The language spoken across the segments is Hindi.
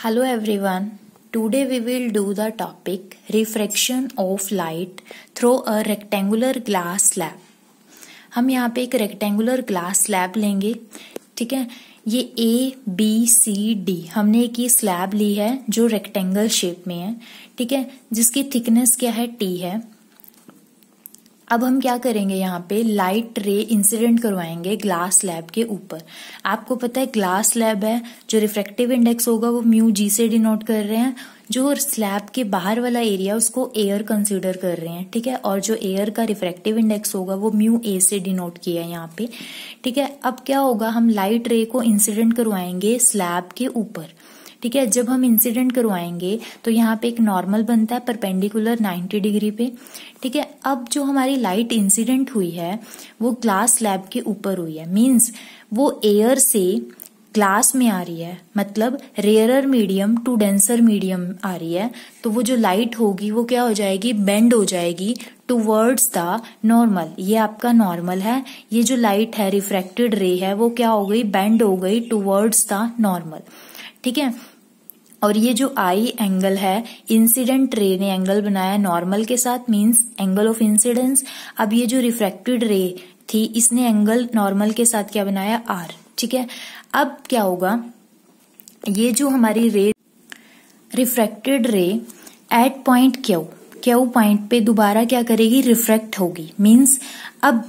Hello everyone. Today we will do the topic refraction of light through a rectangular glass slab. हम यहाँ पे एक रेक्टेंगुलर ग्लास स्लैब लेंगे, ठीक है। ये ABCD हमने एक ये स्लैब ली है जो रेक्टेंगल शेप में है, ठीक है, जिसकी थिकनेस क्या है T है। अब हम क्या करेंगे, यहाँ पे लाइट रे इंसिडेंट करवाएंगे ग्लास स्लैब के ऊपर। आपको पता है ग्लास स्लैब है, जो रिफ्रैक्टिव इंडेक्स होगा वो म्यू जी से डिनोट कर रहे हैं। जो स्लैब के बाहर वाला एरिया उसको एयर कंसीडर कर रहे हैं, ठीक है, और जो एयर का रिफ्रैक्टिव इंडेक्स होगा वो म्यू ए से डिनोट किया है यहाँ पे, ठीक है। अब क्या होगा, हम लाइट रे को इंसिडेंट करवाएंगे स्लैब के ऊपर, ठीक है। जब हम इंसिडेंट करवाएंगे तो यहाँ पे एक नॉर्मल बनता है परपेंडिकुलर 90 डिग्री पे, ठीक है। अब जो हमारी लाइट इंसिडेंट हुई है वो ग्लास स्लैब के ऊपर हुई है, मींस वो एयर से ग्लास में आ रही है, मतलब rarer medium to denser medium आ रही है। तो वो जो लाइट होगी वो क्या हो जाएगी, बेंड हो जाएगी टूवर्ड्स द नॉर्मल। ये आपका नॉर्मल है, ये जो लाइट है रिफ्रैक्टेड रे है वो क्या हो गई, बेंड हो गई टूवर्ड्स द नॉर्मल, ठीक है। और ये जो आई एंगल है, इंसिडेंट रे ने एंगल बनाया नॉर्मल के साथ, मींस एंगल ऑफ इंसिडेंस। अब ये जो रिफ्रैक्टेड रे थी इसने एंगल नॉर्मल के साथ क्या बनाया, आर, ठीक है। अब क्या होगा, ये जो हमारी रे रिफ्रैक्टेड रे एट पॉइंट क्यू पॉइंट पे दोबारा क्या करेगी, रिफ्रैक्ट होगी, मींस अब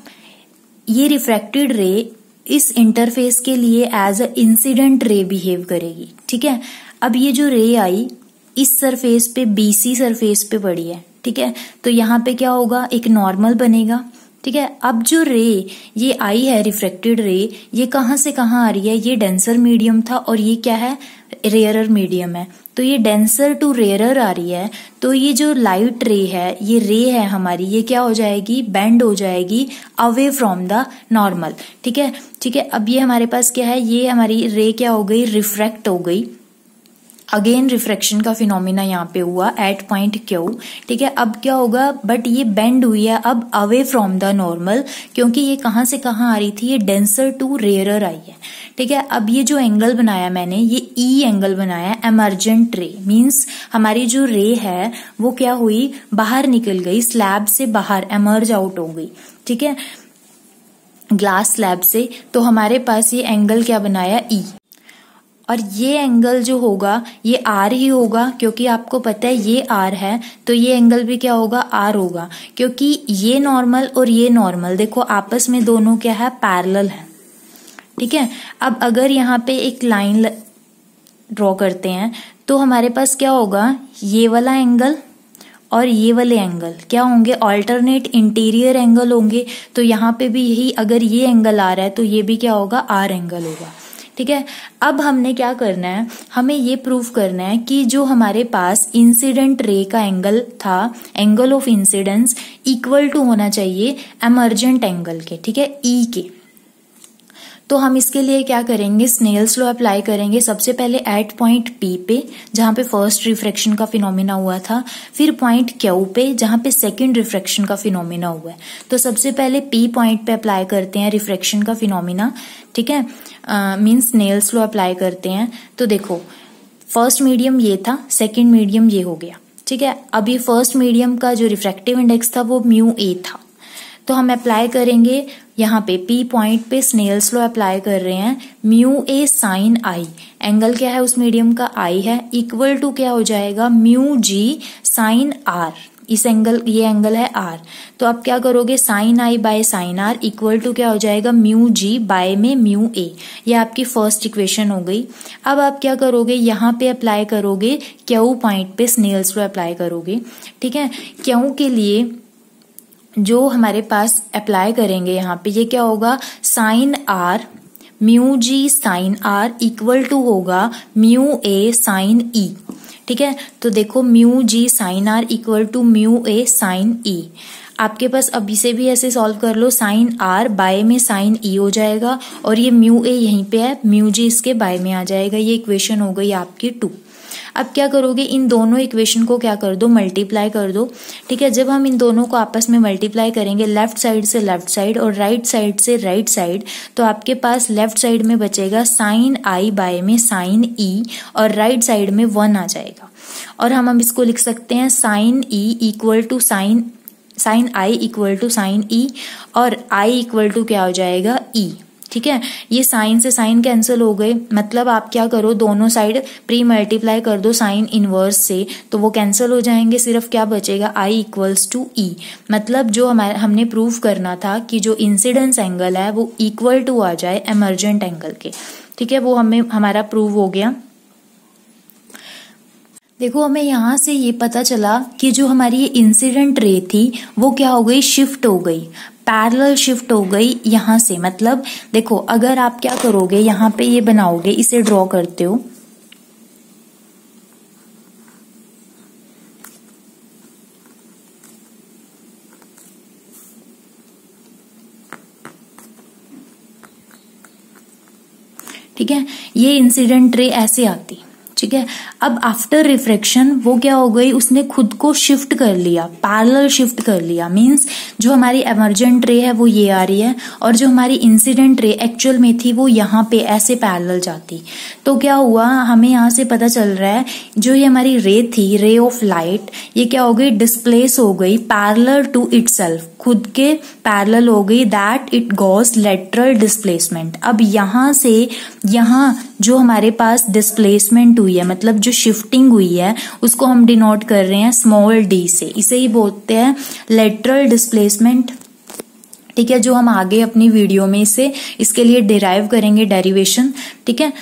ये रिफ्रैक्टेड रे इस इंटरफेस के लिए as a incident ray behave करेगी, ठीक है। अब ये जो रे आई इस सरफेस पे BC सरफेस पे पड़ी है, ठीक है, तो यहाँ पे क्या होगा, एक नॉर्मल बनेगा, ठीक है। अब जो रे ये आई है रिफ्रैक्टेड रे, ये कहाँ से कहाँ आ रही है, ये डेंसर मीडियम था और ये क्या है, रेयरर मीडियम है। तो ये डेंसर टू रेयरर आ रही है, तो ये जो लाइट रे है, ये रे है हमारी, ये क्या हो जाएगी, बेंड हो जाएगी अवे फ्रॉम द नॉर्मल, ठीक है, ठीक है। अब ये हमारे पास क्या है, ये हमारी रे क्या हो गई, रिफ्रैक्ट हो गई। अगेन रिफ्रैक्शन का फिनोमिना यहाँ पे हुआ एट पॉइंट क्यू, ठीक है। अब क्या होगा, बट ये बेंड हुई है अब अवे फ्रॉम द नॉर्मल, क्योंकि ये कहाँ से कहाँ आ रही थी, ये डेंसर टू रेयरर आई है, ठीक है। अब ये जो एंगल बनाया मैंने, ये ई एंगल बनाया, एमर्जेंट रे, मींस हमारी जो रे है वो क्या हुई, बाहर निकल गई, स्लैब से बाहर एमर्ज आउट हो गई, ठीक है, ग्लास स्लैब से। तो हमारे पास ये एंगल क्या बनाया, ई। और ये एंगल जो होगा ये आर ही होगा, क्योंकि आपको पता है ये आर है, तो ये एंगल भी क्या होगा, आर होगा, क्योंकि ये नॉर्मल और ये नॉर्मल देखो आपस में दोनों क्या है, पैरेलल है, ठीक है। अब अगर यहाँ पे एक लाइन ड्रॉ करते हैं तो हमारे पास क्या होगा, ये वाला एंगल और ये वाले एंगल क्या होंगे, ऑल्टरनेट इंटीरियर एंगल होंगे। तो यहाँ पे भी यही, अगर ये एंगल आ रहा है तो ये भी क्या होगा, आर एंगल होगा, ठीक है। अब हमने क्या करना है, हमें ये प्रूफ करना है कि जो हमारे पास इंसिडेंट रे का एंगल था, angle of incidence equal to होना चाहिए एमर्जेंट एंगल के, ठीक है, ई के। तो हम इसके लिए क्या करेंगे, स्नेल्स लॉ अप्लाई करेंगे। सबसे पहले एट पॉइंट P पे जहां पे फर्स्ट रिफ्रैक्शन का फिनोमिना हुआ था, फिर पॉइंट Q पे जहां पे सेकंड रिफ्रैक्शन का फिनोमिना हुआ है। तो सबसे पहले P पॉइंट पे अप्लाई करते हैं रिफ्रैक्शन का फिनोमिना, ठीक है, मींस स्नेल्स लॉ अप्लाई करते हैं। तो देखो फर्स्ट मीडियम ये था, सेकेंड मीडियम ये हो गया, ठीक है। अब ये फर्स्ट मीडियम का जो रिफ्रैक्टिव इंडेक्स था वो म्यू ए था, तो हम अप्लाई करेंगे यहाँ पे P पॉइंट पे स्नेल्स लॉ अप्लाई कर रहे हैं, mu a sign I, angle क्या है उस मीडियम का, आई है, इक्वल टू क्या हो जाएगा, म्यू जी साइन आर, इस एंगल, ये एंगल है आर। तो आप क्या करोगे, sine I by sine are equal to क्या हो जाएगा, म्यू जी बाय में म्यू ए। ये आपकी फर्स्ट इक्वेशन हो गई। अब आप क्या करोगे, यहाँ पे अप्लाई करोगे, क्यू पॉइंट पे स्नेल्स लॉ अप्लाई करोगे, ठीक है। क्यू के लिए जो हमारे पास अप्लाई करेंगे यहाँ पे, ये क्या होगा, sine r mu ji sine are equal to होगा म्यू ए साइन ई, ठीक है। तो देखो mu ji sine are equal to mu a sine e. आपके पास अब इसे भी ऐसे सॉल्व कर लो, साइन आर बाय में साइन ई हो जाएगा और ये म्यू ए यहीं पे है, म्यू जी इसके बाय में आ जाएगा। ये इक्वेशन हो गई आपकी 2। अब क्या करोगे, इन दोनों इक्वेशन को क्या कर दो, मल्टीप्लाई कर दो। ठीक है, जब हम इन दोनों को आपस में मल्टीप्लाई करेंगे लेफ्ट साइड से लेफ्ट साइड और राइट साइड से राइट साइड, तो आपके पास लेफ्ट साइड में बचेगा साइन आई बाय में साइन ई और राइट साइड में 1 आ जाएगा। और हम इसको लिख सकते हैं sine e equal to sine i equal to sine e और आई इक्वल टू क्या हो जाएगा, ई। ठीक है, ये साइन से साइन कैंसिल हो गए, मतलब आप क्या करो, दोनों साइड प्री मल्टीप्लाई कर दो साइन इनवर्स से, तो वो कैंसिल हो जाएंगे, सिर्फ क्या बचेगा, आई इक्वल्स टू ई। मतलब जो हमने प्रूव करना था कि जो इंसिडेंस एंगल है वो इक्वल टू आ जाए एमर्जेंट एंगल के। ठीक है, वो हमारा प्रूव हो गया। देखो, हमें यहाँ से ये पता चला कि जो हमारी ये इंसिडेंट रे थी वो क्या हो गई, शिफ्ट हो गई, पैरेलल शिफ्ट हो गई यहाँ से। मतलब देखो, अगर आप क्या करोगे, यहाँ पे ये बनाओगे, इसे ड्रॉ करते हो, ठीक है, ये इंसिडेंट रे ऐसे आती। ठीक है, अब आफ्टर रिफ्रैक्शन वो क्या हो गई, उसने खुद को शिफ्ट कर लिया, पैरेलल शिफ्ट कर लिया। मींस जो हमारी एमर्जेंट रे है वो ये आ रही है और जो हमारी इंसिडेंट रे एक्चुअल में थी वो यहाँ पे ऐसे पैरेलल जाती। तो क्या हुआ, हमें यहाँ से पता चल रहा है जो ये हमारी रे थी, रे ऑफ लाइट, ये क्या हो गई, डिस्प्लेस हो गई पैरेलल टू इटसेल्फ, खुद के पैरेलल हो गई, that it goes lateral displacement. अब यहाँ से यहाँ जो हमारे पास डिस्प्लेसमेंट हुई है, मतलब जो शिफ्टिंग हुई है, उसको हम डिनोट कर रहे हैं स्मॉल डी से, इसे ही बोलते हैं लेटरल डिस्प्लेसमेंट। ठीक है, जो हम आगे अपनी वीडियो में इसके लिए डिराइव करेंगे डेरिवेशन। ठीक है।